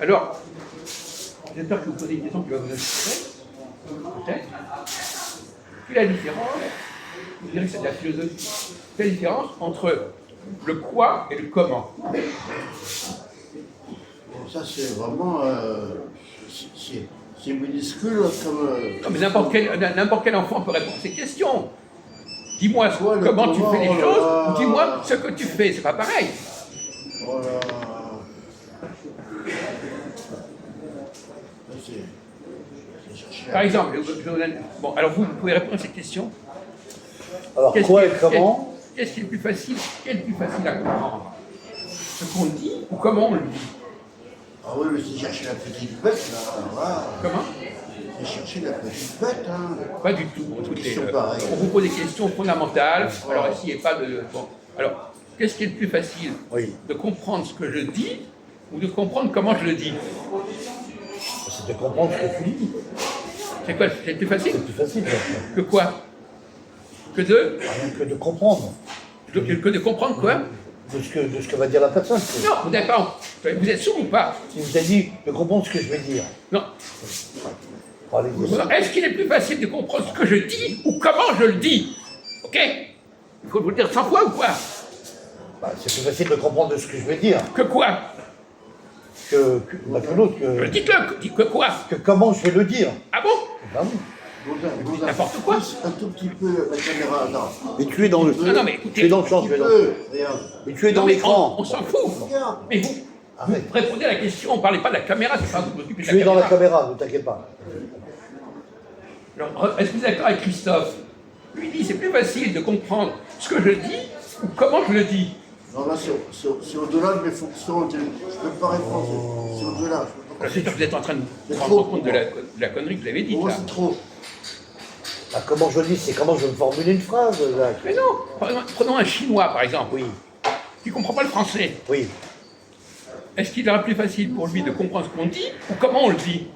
Alors, j'espère que vous posez une question qui va vous inspirer, peut-être. Quelle est la différence, je dirais que c'est de la philosophie, quelle est la différence entre le quoi et le comment? Ça, c'est vraiment. C'est minuscule comme. Non, mais n'importe quel enfant peut répondre à ces questions. Dis-moi comment tu fais les choses, ou dis-moi ce que tu fais, c'est pas pareil. Oh là. Par exemple, bon, alors vous pouvez répondre à cette question. Alors, quoi et comment? Qu'est-ce qui est le plus facile à comprendre? Ce qu'on dit ou comment on le dit? Ah oui, mais c'est chercher la petite bête, là. Voilà. Comment? C'est chercher la petite bête, hein. Pas du tout. On vous pose des questions fondamentales. Alors, ici, il n'y a pas de. Bon. Alors, qu'est-ce qui est le plus facile? De comprendre ce que je dis ou de comprendre comment je le dis? C'est de comprendre ce que tu dis. C'est quoi? C'est plus facile? C'est plus facile. Que quoi? Que de? Rien que de comprendre. Que de comprendre quoi? De ce que va dire la personne. Non, vous n'avez pas. Vous êtes sourd ou pas? Si vous avez dit de comprendre ce que je vais dire. Non. Est-ce qu'il est plus facile de comprendre ce que je dis ou comment je le dis? Ok? Il faut vous le dire 100 fois ou quoi? Bah, c'est plus facile de comprendre de ce que je vais dire. Que quoi? Que l'autre. Dites-le, dites que quoi? Que comment je vais le dire. Ah bon? Bah oui. N'importe quoi. Un tout petit peu la caméra, non. Mais tu es dans le. Non, mais écoutez. Tu es dans le champ, tu es dans. Mais tu es dans l'écran. On s'en fout. Mais vous répondez à la question, on ne parlait pas de la caméra, c'est pas vous occupez de la caméra. Tu es dans la caméra, ne t'inquiète pas. Alors, est-ce que vous êtes d'accord avec Christophe? Lui dit c'est plus facile de comprendre ce que je dis ou comment je le dis. Non, là, c'est au-delà de mes fonctions. Je ne peux pas répondre. C'est au-delà. C'est sûr que vous êtes en train de vous rendre compte de la connerie que vous avez dite. Moi, là. c'est trop. Bah, comment je le dis, c'est comment je vais me formuler une phrase, Jacques. Mais non, prenons un Chinois par exemple, Oui. qui ne comprend pas le français. Oui. Est-ce qu'il sera plus facile pour lui de comprendre ce qu'on dit ou comment on le dit?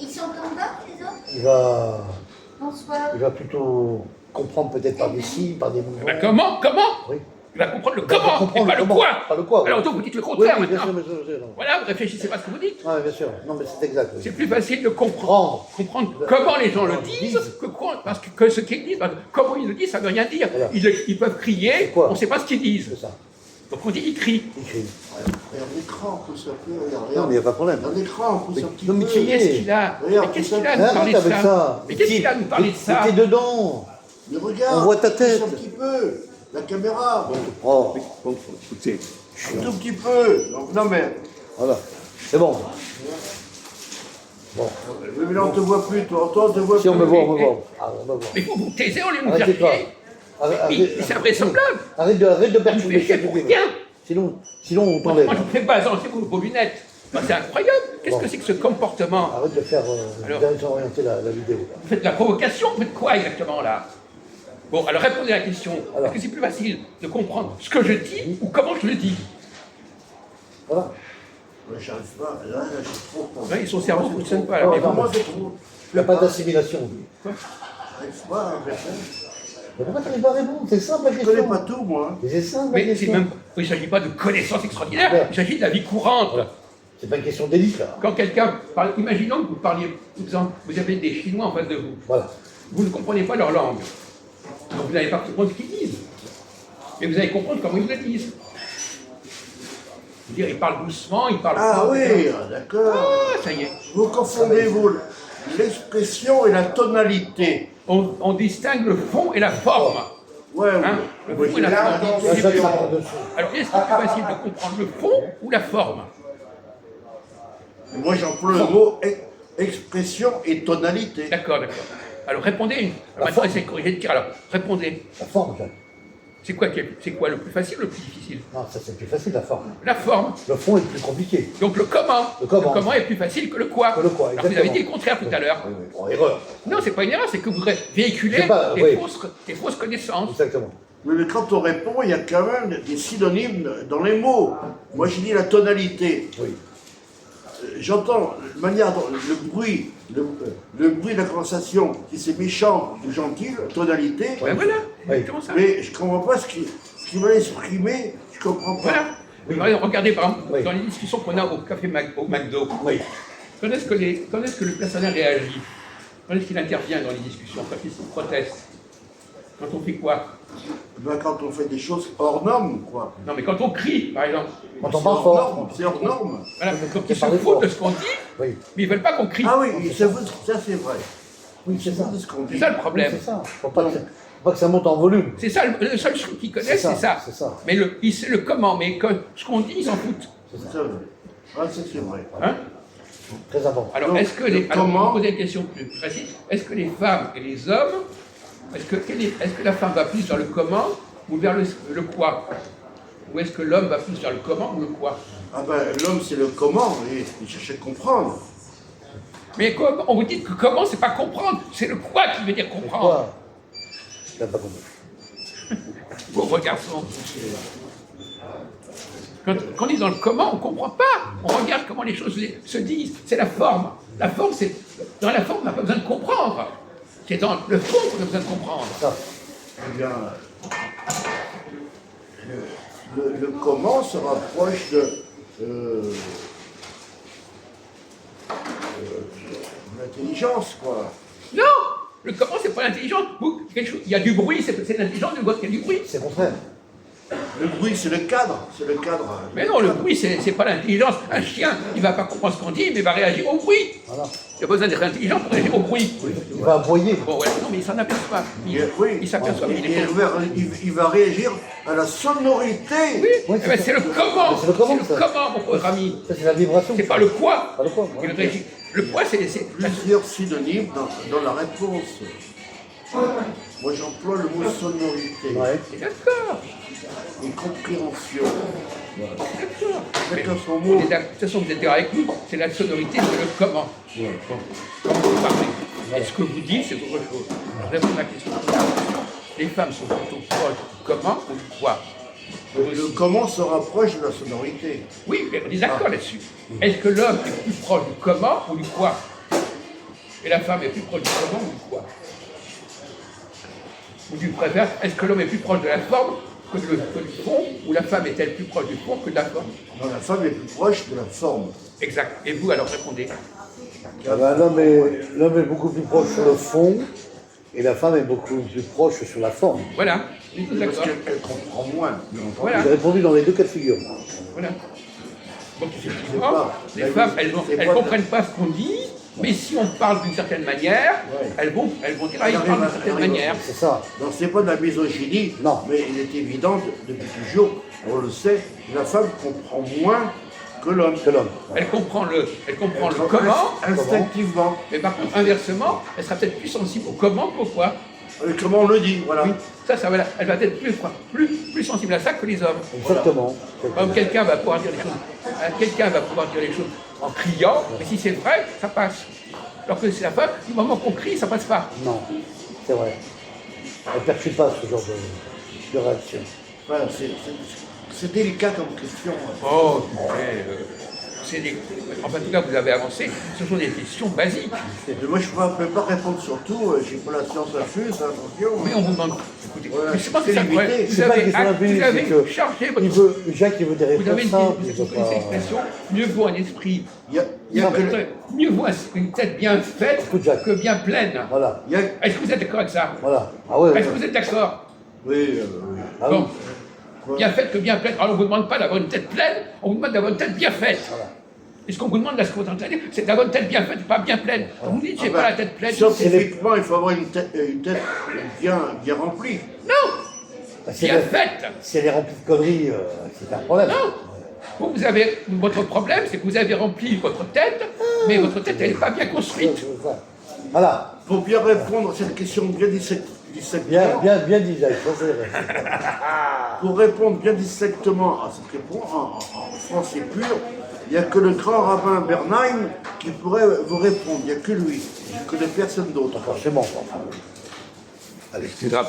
Ils sont combats, les autres? Il va plutôt comprendre peut-être par des signes, par des mouvements. Ben comment? Oui. Il va comprendre le comment, et pas le quoi. Pas le quoi. Alors donc vous dites le contraire oui, bien maintenant. sûr, non. Voilà, vous réfléchissez pas à ce que vous dites. Oui, bien sûr. Non, mais c'est exact. Oui. C'est plus facile de comprendre comment les gens le disent que ce qu'ils disent. Parce que comment ils le disent, ça ne veut rien dire. Voilà. Ils peuvent crier, on ne sait pas ce qu'ils disent. C'est ça. Donc on dit ils crient. Il crie. Regarde l'écran, on peut s'appeler. Non, mais il n'y a pas de problème. Regarde l'écran, on peut un petit non, mais peu. tu y es. Qu'est-ce qu'il a? Regarde, Mais qu'est-ce qu'il a à ça- nous parler de Arrête avec ça? ça. Mais qu'est-ce qu'il a à nous parler de ça? Mais t'es dedans. Mais regarde, On voit ta tête. pousse un petit peu. La caméra. Oh, Écoutez, Un tout petit peu. Non, mais. voilà. C'est bon. Bon. Oui, mais là, on ne te voit plus, toi. Toi, on te voit Si on plus. me voit, on me voit. Ah, on me voit. mais vous taisez au lieu de nous faire Arrêtez-toi. crier. Mais c'est invraisemblable. Arrête de Vous perturber faites pour rien. Sinon, on t'enlève. Moi je vous fais balancer vos lunettes. Ben, c'est incroyable. Qu'est-ce que c'est que ce comportement? Arrête de faire Alors. désorienter la vidéo. Là. Vous faites de la provocation, vous faites quoi exactement là? Bon, alors répondez à la question. Alors. Est-ce que c'est plus facile de comprendre ce que je dis ou comment je le dis? Voilà. Ouais, j'arrive pas. Là, je suis trop. Ouais, ils sont cerveau ne fonctionne pas là. Oh, Mais non, bon. Moi, c'est trop. Il n'y a pas d'assimilation. J'arrive pas à répondre. Mais pourquoi tu n'arrives pas à répondre? C'est simple la Je question. connais pas tout, moi. Mais c'est simple la Mais c'est question. même, il ne s'agit pas de connaissances extraordinaires, Ouais. il s'agit de la vie courante. C'est pas une question d'élite là. Quand quelqu'un parle, imaginons que vous parliez, par exemple, vous avez des Chinois en face de vous, Voilà. vous ne comprenez pas leur langue, donc vous n'allez pas comprendre ce qu'ils disent, mais vous allez comprendre comment ils le disent. Je veux dire, ils parlent doucement, ils parlent Ah fort, oui, etc. d'accord. Ah, ça y est. Vous confondez l'expression et la tonalité. On distingue le fond et la forme. Ouais, Hein, oui. le fond et la forme. Là, Jacques, ça prend dessus. Alors, est-ce qu'il est plus facile de comprendre le fond ou la forme? Moi, j'emploie le mot expression et tonalité. D'accord, d'accord. Alors, répondez. La Maintenant, forme. essayez de corriger le tir. Alors, répondez. La forme, Jacques. C'est quoi le plus facile ou le plus difficile? Non, ça c'est plus facile la forme. La forme. Le fond est plus compliqué. Donc, le comment. Le comment. est plus facile que le quoi. Que le quoi, Alors, vous avez exactement. dit le contraire tout à l'heure. Oui, oui. Bon, erreur. Non, c'est pas une erreur, c'est que vous véhiculez C'est pas- des, oui. des fausses connaissances. Exactement. Mais quand on répond, il y a quand même des synonymes dans les mots. Moi, je dis la tonalité. Oui. J'entends la manière dont le bruit de la conversation, si c'est méchant ou gentil, tonalité. Ouais, voilà, Oui. exactement ça. Mais je ne comprends pas ce qu'il va exprimer. Je comprends pas. Voilà. Oui. Par exemple, regardez par exemple, Oui. dans les discussions qu'on a au café au McDo, Oui. quand est-ce que le personnel réagit? Quand est-ce qu'il intervient dans les discussions? Quand il proteste? Quand on fait quoi? Ben, quand on fait des choses hors normes, quoi. Non, mais quand on crie, par exemple. Quand on C'est parle hors fort. normes, c'est hors normes. Voilà, Oui, mais donc c'est ils se parler foutent fort. de ce qu'on dit, Oui. mais ils veulent pas qu'on crie. Ah oui, ça c'est vrai. Oui, c'est ça. C'est ce qu'on dit. C'est ça le Oui, problème. c'est ça. Faut pas que ça monte en volume. C'est ça, le seul truc qu'ils connaissent, c'est ça. C'est ça. Mais c'est le comment, mais ce qu'on dit, ils s'en foutent. C'est ça. Ah, ça c'est vrai. Hein? Très important. Alors, Donc, est-ce que les. le Alors, comment- je vais poser une question plus précise. Est-ce que les femmes et les hommes, est-ce que la femme va plus vers le comment ou vers le quoi? Ou est-ce que l'homme va plus vers le comment ou le quoi? Ah ben, l'homme c'est le comment, et il cherche à comprendre. Mais on vous dit que comment, c'est pas comprendre, c'est le quoi qui veut dire comprendre. Pourquoi? Je n'ai pas compris. Pauvre garçon. Quand on est dans le comment, on ne comprend pas. On regarde comment les choses se disent. C'est la forme. La forme, c'est. Dans la forme, on n'a pas besoin de comprendre. C'est dans le fond qu'on a besoin de comprendre. Ça. Eh bien, le comment se rapproche de l'intelligence, quoi. Non! Le comment, c'est pas l'intelligence. Il y a du bruit, c'est l'intelligence de voir qu'il y a du bruit. C'est le contraire. Le bruit, c'est le cadre. C'est le cadre. Mais non, le bruit, c'est pas l'intelligence. Un chien, il va pas comprendre ce qu'on dit, mais il va réagir au bruit. Voilà. Il a besoin d'être intelligent pour réagir au bruit. Il va aboyer. Bon, ouais, non, mais il s'en aperçoit. Oui, Il s'aperçoit. il va réagir à la sonorité. Oui, Oui, eh ben, c'est le comment. C'est le comment, C'est le ça. comment, mon pauvre ami. Ça, c'est la vibration. C'est pas le quoi. Pas le quoi. Il réagit. Le quoi, c'est. Plusieurs synonymes dans la réponse. Moi, j'emploie le mot sonorité Ouais. D'accord. et compréhension. D'accord. Chacun Mais son mot. de toute façon, vous êtes d'accord avec nous, c'est la sonorité, c'est le comment. Bon. Comment vous parlez. Et ce que vous dites, c'est autre chose. Alors, réponds à la question. Les femmes sont plutôt proches du comment ou du quoi? Le comment se rapproche de la sonorité. Oui, mais on est d'accord là-dessus. Est-ce que l'homme est plus proche du comment ou du quoi? Et la femme est plus proche du comment ou du quoi? Ou du préfère, est-ce que l'homme est plus proche de la forme que du fond, ou la femme est-elle plus proche du fond que de la forme? Non, la femme est plus proche de la forme. Exact. Et vous, alors, répondez. Ah ben, l'homme est beaucoup plus proche sur le fond et la femme est beaucoup plus proche sur la forme. Voilà. On est tous Parce d'accord. qu'elle comprend moins. bien entendu. Voilà. J'ai répondu dans les deux cas de figure. Voilà. Donc, C'est effectivement, pas- les la femmes, mise- c'est elles pas- comprennent pas ce qu'on dit, mais si on parle d'une certaine manière, Ouais. elles vont dire, ah, ils parlent d'une certaine manière. C'est ça. Non, c'est pas de la misogynie, Non. mais il est évident depuis toujours, on le sait, la femme comprend moins que l'homme. Que l'homme. Elle comprend le comment, Instinctivement. mais par contre, inversement, elle sera peut-être plus sensible au comment qu'au quoi. Comment on le dit, voilà. Oui, ça va, elle va être plus sensible à ça que les hommes. Exactement. Par exemple, quelqu'un va pouvoir dire les choses en criant, mais si c'est vrai, ça passe. Alors que c'est la femme, du moment qu'on crie, ça passe pas. Non, c'est vrai. Elle ne perçoit pas ce genre de réaction. Voilà, c'est délicat comme question. Oh, en tout cas, vous avez avancé. Ce sont des questions basiques. Mais moi, je ne peux pas répondre sur tout, j'ai pas la science infuse, attention. Mais on vous demande. Écoutez, Ouais, mais je pense que c'est c'est limité. incroyable. C'est pas une question d'infini, Vous avez c'est que chargé Il votre. veut, Jacques, il veut des Vous avez réponses simples. vous il veut connaissez pas... l'expression, mieux vaut un esprit. Il y a que le- Mieux vaut une tête bien faite Écoute, Jacques. que bien pleine. Voilà, il y a- Est-ce que vous êtes d'accord avec ça? voilà. Ah ouais, Est-ce que vous êtes d'accord? Oui, ah Bon, oui. bien faite que bien pleine. Alors on ne vous demande pas d'avoir une tête pleine, on vous demande d'avoir une tête bien faite. Voilà. Et ce qu'on vous demande, là, ce que vous entendez, c'est d'avoir une tête bien faite, pas bien pleine. Quand vous dites, j'ai Ah pas ben, la tête pleine. Scientifiquement, il faut avoir une tête bien remplie. Non, Bah, si bien elle, faite. si elle est remplie de conneries, c'est un problème. Non. Votre problème, c'est que vous avez rempli votre tête, mais votre tête, elle n'est pas bien construite. C'est ça. Voilà, Pour bien répondre à cette question bien dissectée, bien dit, Jacques. Ça, c'est vrai. pour répondre bien distinctement à cette réponse, en français pur, il n'y a que le grand rabbin Bernheim qui pourrait vous répondre. Il n'y a que lui. Je ne connais personne d'autre. Forcément. Enfin. Allez,